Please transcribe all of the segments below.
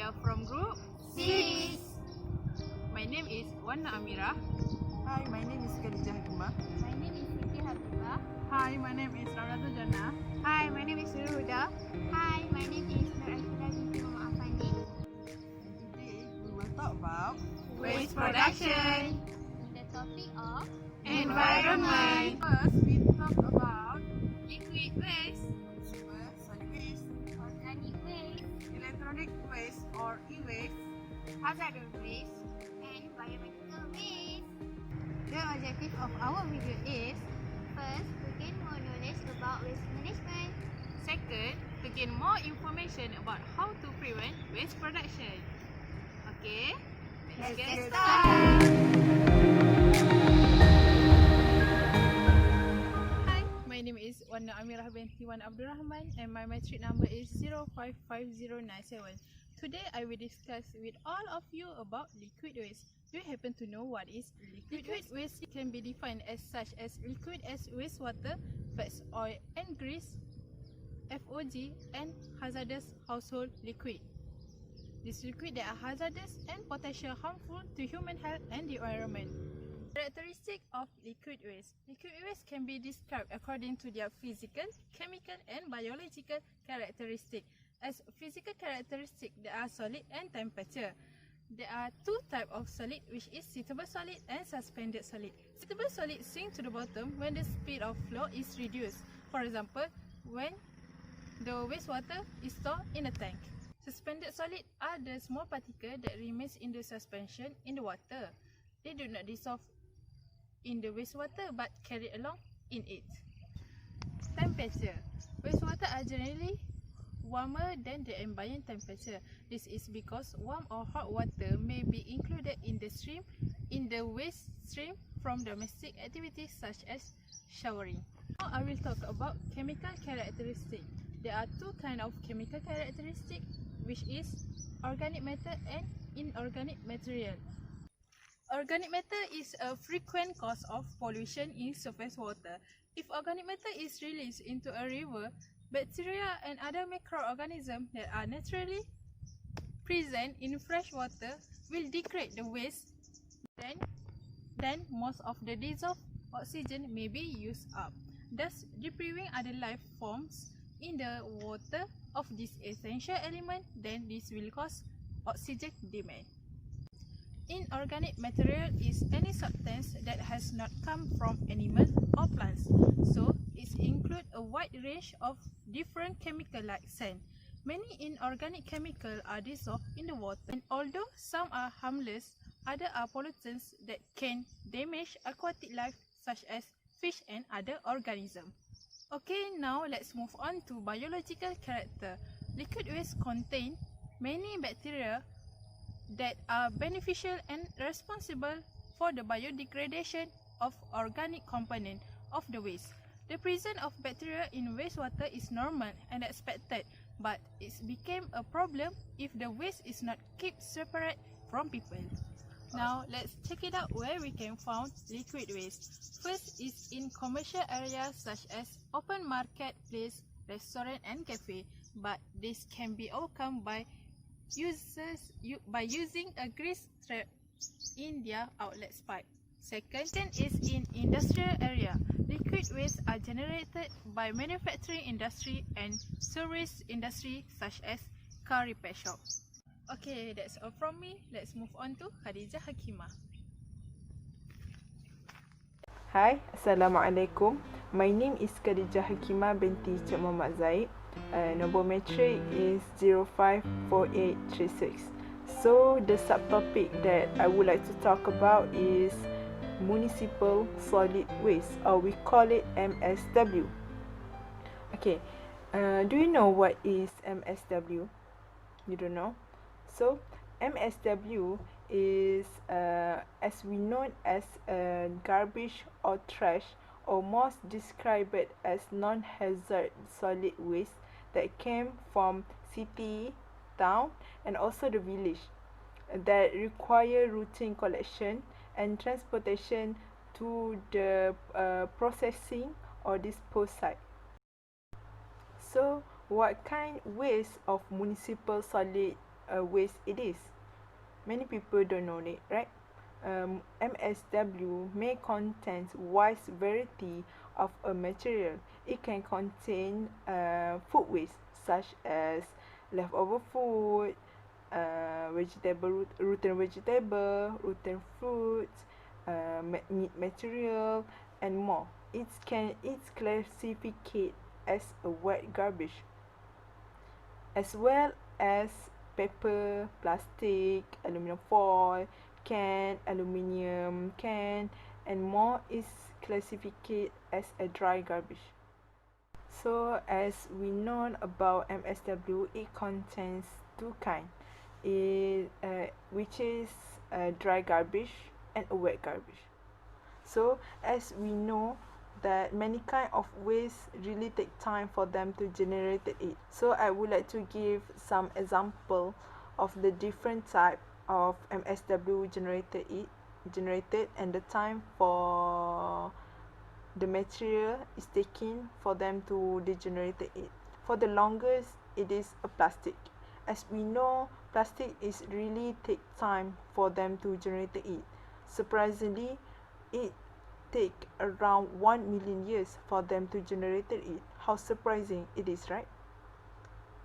are from group 6. My name is Wana Amira. Hi, my name is Khadijah Hikmah. My name is Siti Habibah. Hi, my name is Rawdatul Jannah. Hi, my name is Huda. Hi, my name is Nur Alfida binti Muhammad Afandi. And today we will talk about Waste production. The topic of Environment. First, we talk about liquid waste, consumer solid waste, organic waste, electronic waste or e-waste, hazardous waste, and biomedical waste. The objective of our video is first, to gain more knowledge about waste management. second, to gain more information about how to prevent waste production. Okay, Let's get started. started. Hi, my name is Wana Amirah binti Wan Abdul Rahman and my metric number is 055097. Today I will discuss with all of you about liquid waste. Do you happen to know what is liquid waste? Liquid waste can be defined as such as liquid as wastewater, fats, oil and grease, FOG and hazardous household liquid. These liquids that are hazardous and potentially harmful to human health and the environment. Characteristic of liquid waste. Liquid waste can be described according to their physical, chemical and biological characteristics. As physical characteristics, they are solid and temperature. There are two types of solid, which is suitable solid and suspended solid. Suitable solid sink to the bottom when the speed of flow is reduced. For example, when the wastewater is stored in a tank. Suspended solid are the small particles that remains in the suspension in the water. They do not dissolve in the wastewater but carry along in it. Temperature. Wastewater are generally warmer than the ambient temperature. This is because warm or hot water may be included in the waste stream from domestic activities such as showering. Now I will talk about chemical characteristics. There are two kinds of chemical characteristics, which is organic matter and inorganic material. Organic matter is a frequent cause of pollution in surface water. If organic matter is released into a river, bacteria and other microorganisms that are naturally present in fresh water will degrade the waste. Then most of the dissolved oxygen may be used up, thus depriving other life forms in the water of this essential element. Then this will cause oxygen demand. Inorganic material is any substance that has not come from animals or plants, so it includes a wide range of different chemicals like sand. Many inorganic chemicals are dissolved in the water, and although some are harmless, others are pollutants that can damage aquatic life such as fish and other organisms. Okay, now let's move on to biological character. Liquid waste contain many bacteria that are beneficial and responsible for the biodegradation of organic components of the waste. The presence of bacteria in wastewater is normal and expected, but it became a problem if the waste is not kept separate from people. Now let's check it out where we can find liquid waste. First is in commercial areas such as open market place, restaurant and cafe, but this can be overcome by using a grease trap in their outlet pipe. Second is in industrial area. Liquid waste are generated by manufacturing industry and service industry such as car repair shop. Okay, that's all from me. Let's move on to Khadijah Hakimah. Hi, Assalamualaikum. My name is Khadijah Hakimah binti Cik Muhammad Zaid. Number metric is 054836. So the subtopic that I would like to talk about is municipal solid waste, or we call it MSW. Okay, do you know what is MSW? You don't know? So MSW is as we know as garbage or trash, or most described as non-hazard solid waste that came from city, town and also the village that require routine collection and transportation to the processing or dispose site. So what kind waste of municipal solid waste it is. Many people don't know it, right? MSW may contain wide variety of a material. It can contain food waste such as leftover food, rotten vegetable, rotten fruits, meat material, and more. It's classified as a wet garbage, as well as paper, plastic, aluminum foil, can, aluminium can, and more is classified as a dry garbage. So as we know about MSW, it contains two kinds, which is dry garbage and a wet garbage. So as we know that many kind of waste really take time for them to generate it. So I would like to give some example of the different type of MSW generated and the time for the material is taking for them to degenerate it. For the longest, it is a plastic. As we know, plastic is really take time for them to generate it. Surprisingly, it take around 1 million years for them to generate it. How surprising it is, right?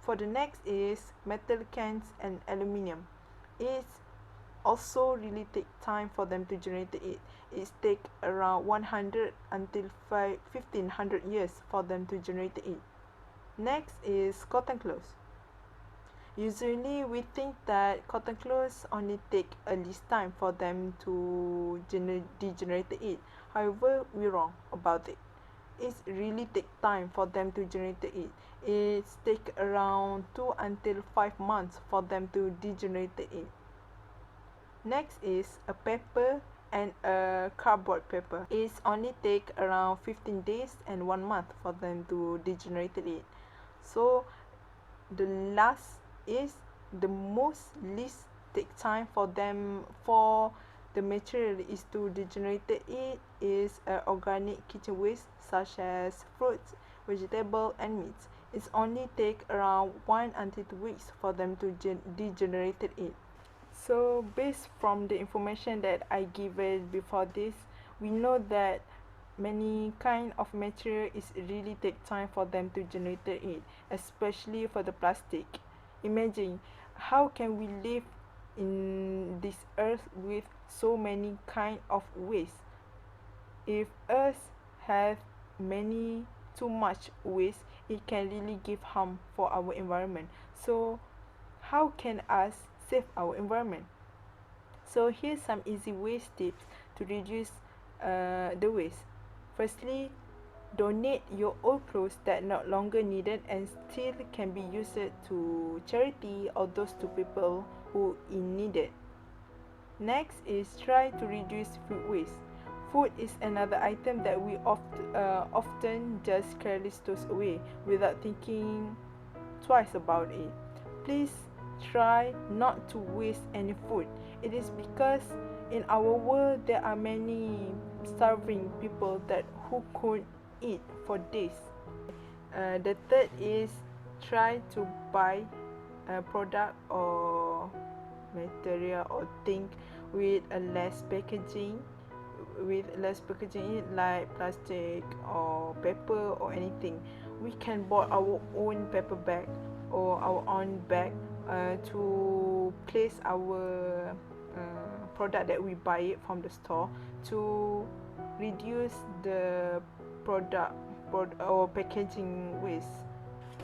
For the next is metal cans and aluminium. It's also really take time for them to generate it. It take around 100 until 1500 years for them to generate it. Next is cotton clothes. Usually we think that cotton clothes only take a least time for them to degenerate it. However, we're wrong about it. It really take time for them to generate it. It's take around 2 until 5 months for them to degenerate it. Next is a paper and a cardboard paper. It's only take around 15 days and 1 month for them to degenerate it. So the last is the most least take time for them for the material is to degenerate it is organic kitchen waste such as fruits, vegetable and meats. It's only take around 1 until 2 weeks for them to degenerate it. So based from the information that I given before this, we know that many kind of material is really take time for them to generate it, especially for the plastic. Imagine how can we live in this earth with so many kind of waste. If earth have many too much waste, it can really give harm for our environment. So how can us save our environment? So here's some easy waste tips to reduce the waste. Firstly, donate your old clothes that no longer needed and still can be used to charity or those to people who in needed. Next is try to reduce food waste. Food is another item that we often just careless toss away without thinking twice about it. Please try not to waste any food. It is because in our world there are many starving people that who could eat for days. The third is try to buy a product or material or thing with a less packaging like plastic or paper or anything. We can buy our own paper bag or our own bag to place our product that we buy it from the store to reduce the product or packaging waste.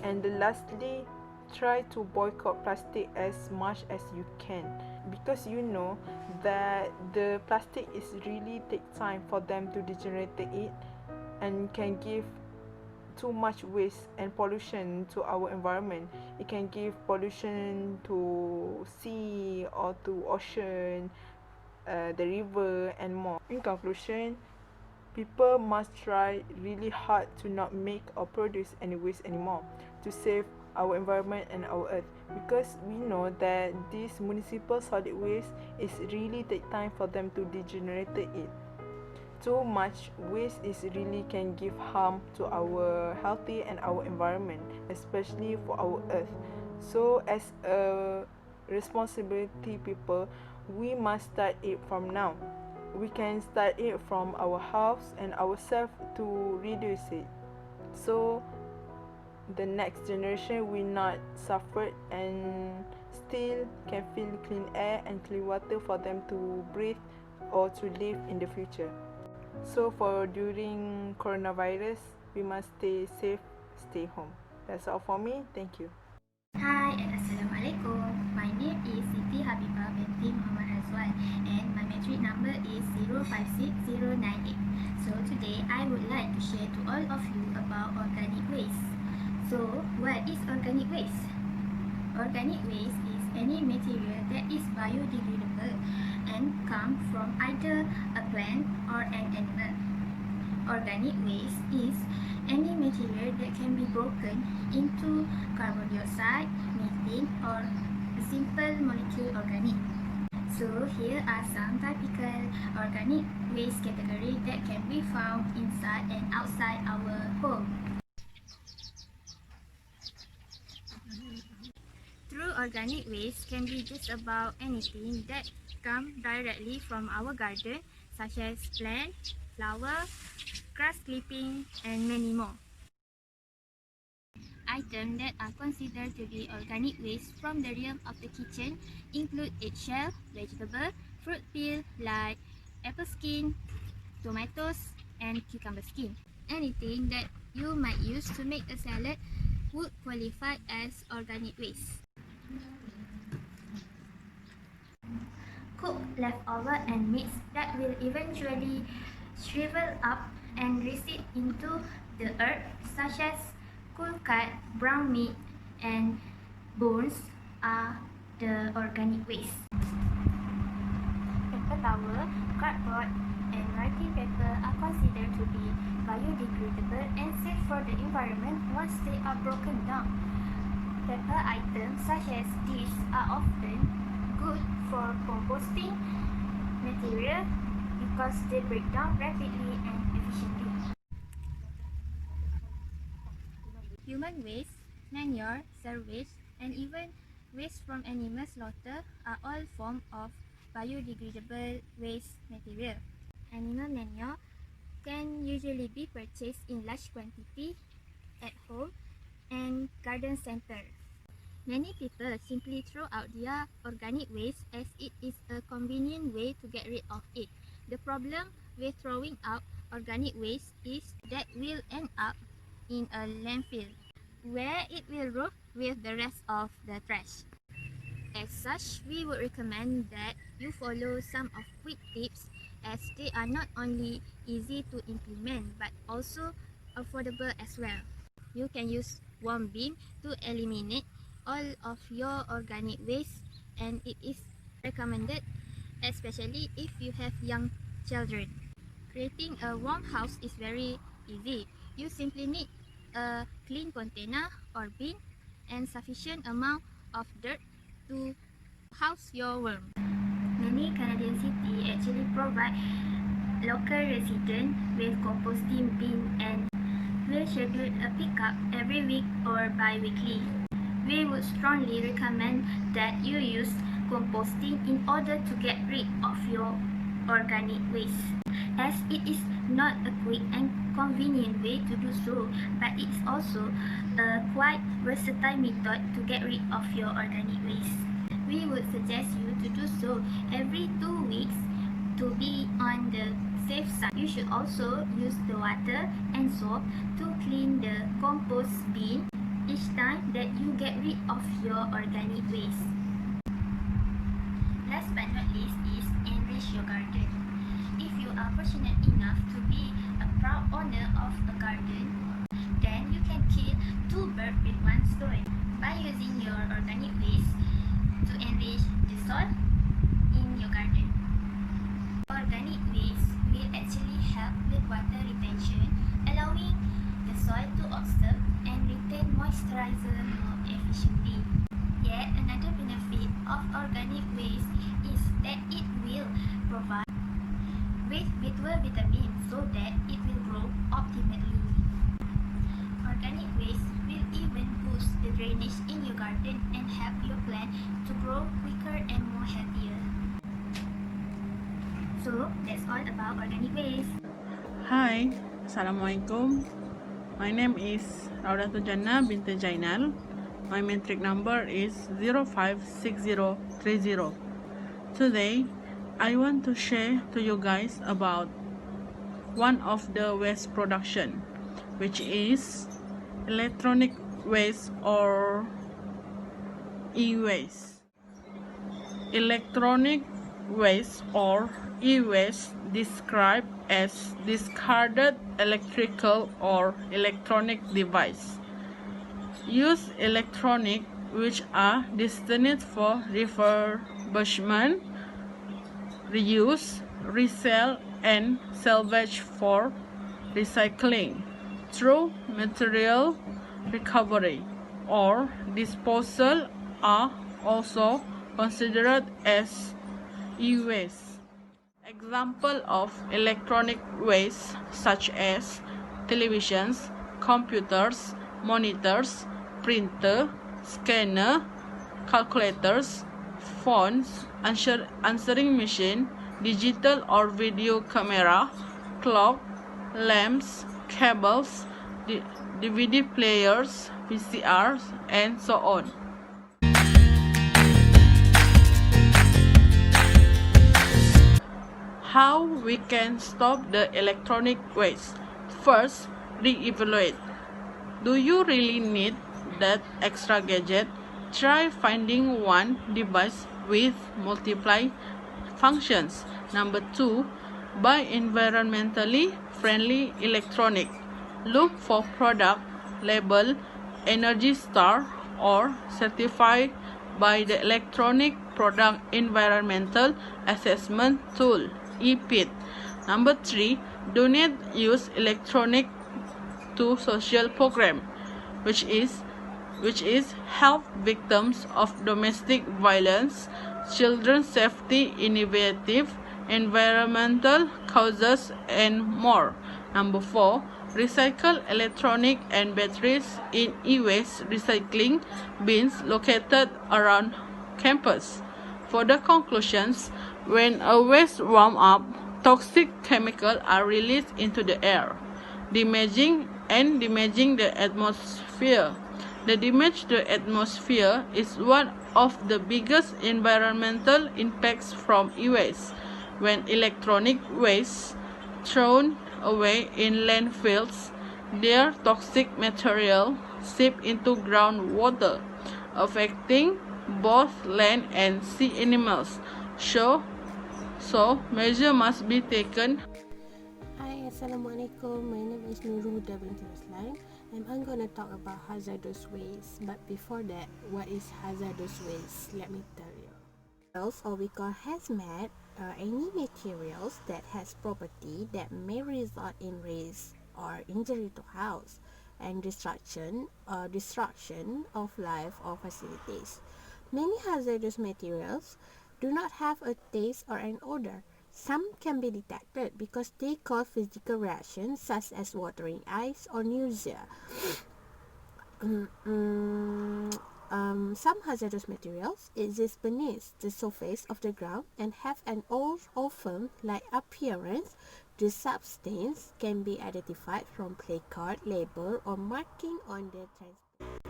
And lastly, try to boycott plastic as much as you can, because you know that the plastic is really take time for them to degenerate it and can give too much waste and pollution to our environment. It can give pollution to sea or to ocean, the river and more. In conclusion, people must try really hard to not make or produce any waste anymore to save our environment and our earth, because we know that this municipal solid waste is really take time for them to degenerate it. Too much waste is really can give harm to our healthy and our environment, especially for our earth. So as a responsibility people, we must start it from now. We can start it from our house and ourselves to reduce it, so the next generation will not suffer and still can feel clean air and clean water for them to breathe or to live in the future. So for during coronavirus, we must stay safe, stay home. That's all for me. Thank you. Hi and Assalamualaikum. My name is Siti Habibah binti Muhammad Azwan and my metric number is 056098. So today I would like to share to all of you about organic waste. So what is organic waste? Organic waste is any material that is biodegradable and come from either a plant or an animal. Organic waste is any material that can be broken into carbon dioxide, methane or a simple molecule organic. So here are some typical organic waste categories that can be found inside and outside our home. True organic waste can be just about anything that come directly from our garden, such as plant, flower, grass clipping, and many more. Items that are considered to be organic waste from the realm of the kitchen include eggshell, vegetable, fruit peel like apple skin, tomatoes, and cucumber skin. Anything that you might use to make a salad would qualify as organic waste. Cooked leftover and meats that will eventually shrivel up and recede into the earth, such as cold cut, brown meat, and bones are the organic waste. Paper towel, cardboard, and writing paper are considered to be biodegradable and safe for the environment once they are broken down. Paper items such as these are often good for composting material because they break down rapidly and efficiently. Human waste, manure, sewage, and even waste from animal slaughter are all forms of biodegradable waste material. Animal manure can usually be purchased in large quantity at home and garden center. Many people simply throw out their organic waste as it is a convenient way to get rid of it. The problem with throwing out organic waste is that will end up in a landfill, where it will rot with the rest of the trash. As such, we would recommend that you follow some of quick tips as they are not only easy to implement but also affordable as well. You can use warm bin to eliminate all of your organic waste, and it is recommended especially if you have young children. Creating a warm house is very easy. You simply need a clean container or bin and sufficient amount of dirt to house your worm. Many Canadian cities actually provide local residents with composting bin and will schedule a pickup every week or bi-weekly. We would strongly recommend that you use composting in order to get rid of your organic waste, as it is not a quick and convenient way to do so, but it's also a quite versatile method to get rid of your organic waste. We would suggest you to do so every 2 weeks to be on the safe side. You should also use the water and soap to clean the compost bin each time that you get rid of your organic waste. Last but not least is enrich your garden. If you are fortunate enough to be a proud owner of a garden, then you can kill 2 birds with 1 stone by using your organic waste to enrich the soil in your garden. Organic waste will actually help with water retention, allowing the soil to absorb and retain moisturizer more efficiently. Yet another benefit of organic waste is that it will provide with vitamins so that it will grow optimally. Organic waste will even boost the drainage in your garden and help your plant to grow quicker and more healthier. So that's all about organic waste. Hi, Assalamualaikum. My name is Raudatul Jannah binti Jainal. My metric number is 056030. Today, I want to share to you guys about one of the waste production, which is electronic waste or e-waste. Electronic waste or e-waste described as discarded electrical or electronic device. Use electronic which are destined for refurbishment, reuse, resell, and salvage for recycling through material recovery or disposal are also considered as e-waste. Example of electronic waste such as televisions, computers, monitors, printer, scanner, calculators, phones, answering machine, digital or video camera, clock, lamps, cables, DVD players, VCRs, and so on. How we can stop the electronic waste? First, re-evaluate. Do you really need that extra gadget? Try finding one device with multiple functions. Number 2, buy environmentally friendly electronic. Look for product label Energy Star or certified by the Electronic Product Environmental Assessment Tool (EPIT). Number 3, donate used electronic to social program, which is help victims of domestic violence, children's safety initiative, environmental causes, and more. Number 4, recycle electronic and batteries in e-waste recycling bins located around campus. For the conclusions, when a waste warms up, toxic chemicals are released into the air, damaging the atmosphere. The damage to the atmosphere is one of the biggest environmental impacts from e-waste. When electronic waste thrown away in landfills, their toxic material seep into groundwater, affecting both land and sea animals. So measure must be taken. Hi, Assalamualaikum. My name is UniSZA binti Islam, and I'm going to talk about hazardous waste. But before that, what is hazardous waste? Let me tell you. Or we call hazmat are any materials that has property that may result in risk or injury to health and destruction of life or facilities. Many hazardous materials do not have a taste or an odor. Some can be detected because they cause physical reactions such as watering eyes or nausea. Some hazardous materials exist beneath the surface of the ground and have an orphan-like appearance. The substance can be identified from placard, label, or marking on the transport.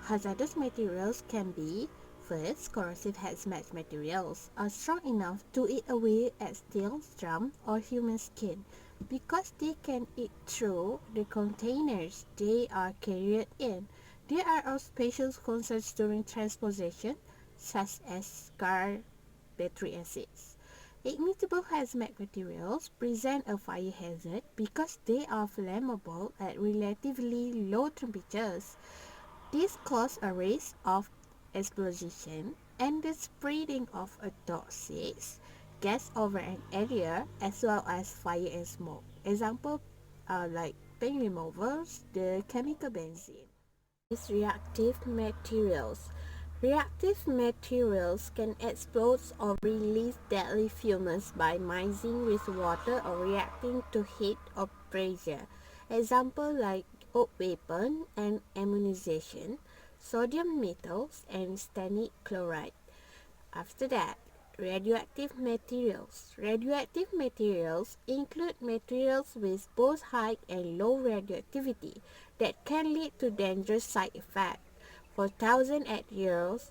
Hazardous materials can be: first, corrosive hazmat materials are strong enough to eat away at steel, drum, or human skin. Because they can eat through the containers they are carried in. There are also special concerns during transportation, such as car battery acids. Ignible hazmat materials present a fire hazard because they are flammable at relatively low temperatures. This causes a risk of explosion and the spreading of a toxic gas over an area, as well as fire and smoke. Example like paint removers, the chemical benzene. Reactive materials. Reactive materials can explode or release deadly fumes by mixing with water or reacting to heat or pressure. Example like weapon and ammunition, sodium metals, and stannic chloride. After that, radioactive materials. Radioactive materials include materials with both high and low radioactivity that can lead to dangerous side effects. For thousands of years,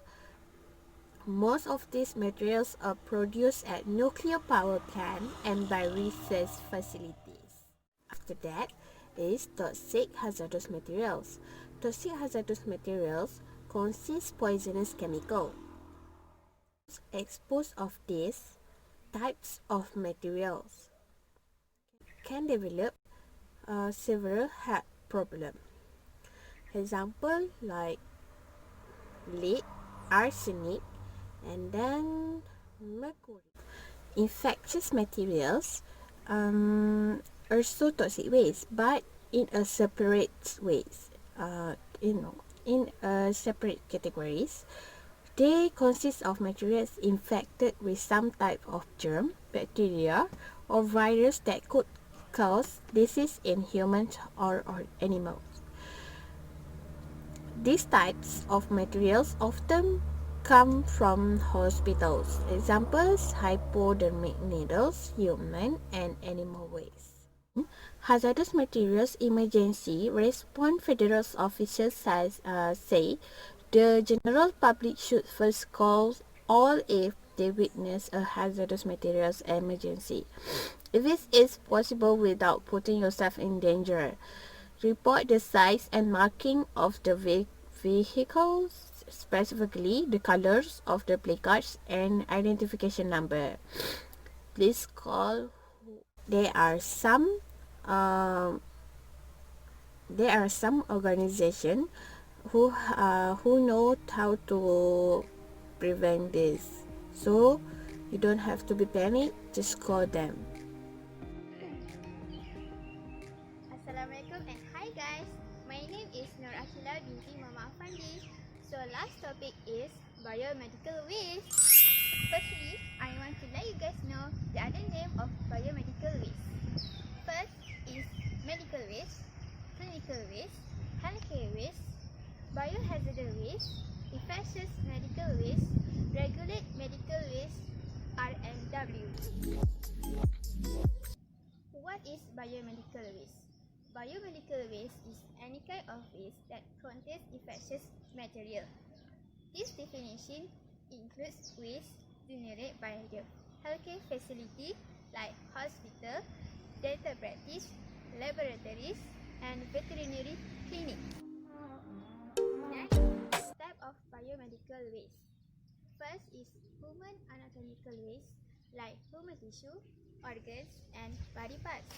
most of these materials are produced at nuclear power plants and by research facilities. After that is toxic hazardous materials. Toxic hazardous materials consist poisonous chemicals. Exposed of these types of materials can develop several health problems. Example like lead, arsenic, and then mercury. Infectious materials also toxic waste, but in a separate ways. In a separate categories. They consist of materials infected with some type of germ, bacteria, or virus that could cause disease in humans or animals. These types of materials often come from hospitals. Examples: hypodermic needles, human and animal waste. Hazardous materials emergency response federal officials say the general public should first call all if they witness a hazardous materials emergency. If it is possible without putting yourself in danger, report the size and marking of the vehicles, specifically the colors of the placards and identification number. Please call. There are some organizations who know how to prevent this, so you don't have to be panicked, just call them. Assalamualaikum and hi guys, my name is Nur Akila binti Mama Afandi. So last topic is biomedical waste. Firstly, I want to let you guys know the other name of biomedical waste. First is medical waste, clinical waste, healthcare waste, biohazardous waste, infectious medical waste, regulate medical waste, RMW. What is biomedical waste? Biomedical waste is any kind of waste that contains infectious material. This definition includes waste generated by the healthcare facility like hospital, dental practice, laboratories, and veterinary clinics. Next, type of biomedical waste. First is human anatomical waste like human tissue, organs, and body parts.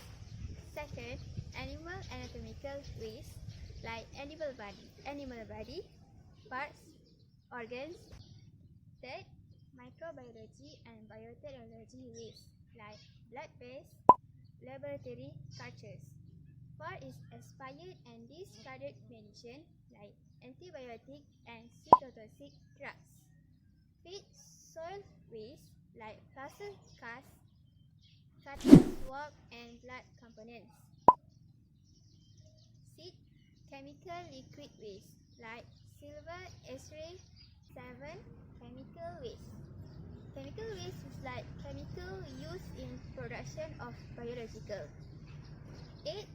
Second, animal anatomical waste like animal body, parts, organs. Third, microbiology and biotechnology waste like blood paste, laboratory cultures. Fourth is expired and discarded medicine like antibiotic and cytotoxic drugs. Fifth, soil waste like plaster cast, cartilage, swab, and blood components. Sixth, chemical liquid waste like silver, X-ray. 7. Chemical waste. Chemical waste is like chemical used in production of biological. 8.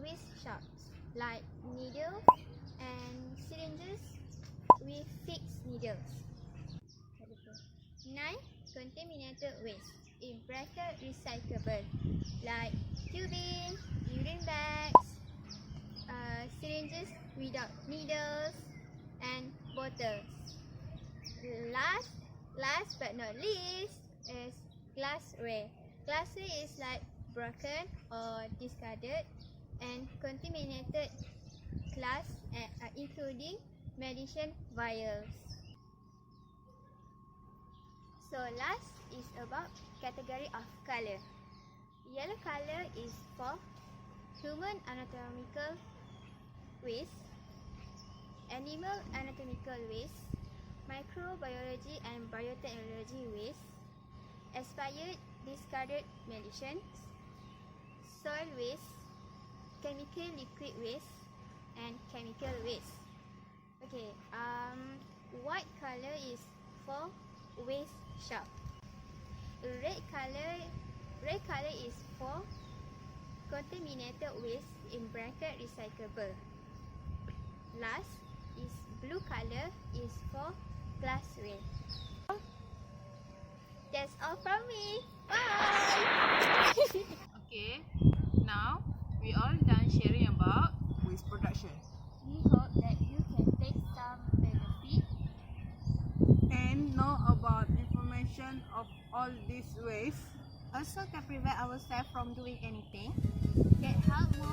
Waste shops like needles and syringes with fixed needles. 9. Contaminated waste in bracket recyclable like tubing, urine bags, syringes without needles, and bottles. Last but not least is glassware. Glassware is like broken or discarded and contaminated glass, including medicine vials. So last is about category of color. Yellow color is for human anatomical waste, animal anatomical waste, microbiology and biotechnology waste, expired discarded medicines, soil waste, chemical liquid waste, and chemical waste. Okay, white color is for waste shaft. Red color is for contaminated waste in bracket recyclable. Last is blue color is for glass waste. That's all from me. Bye. Okay, now we all done sharing about Waste production. We hope that you can take some benefit. And know about information of all these ways. Also can prevent ourselves from doing anything Get help more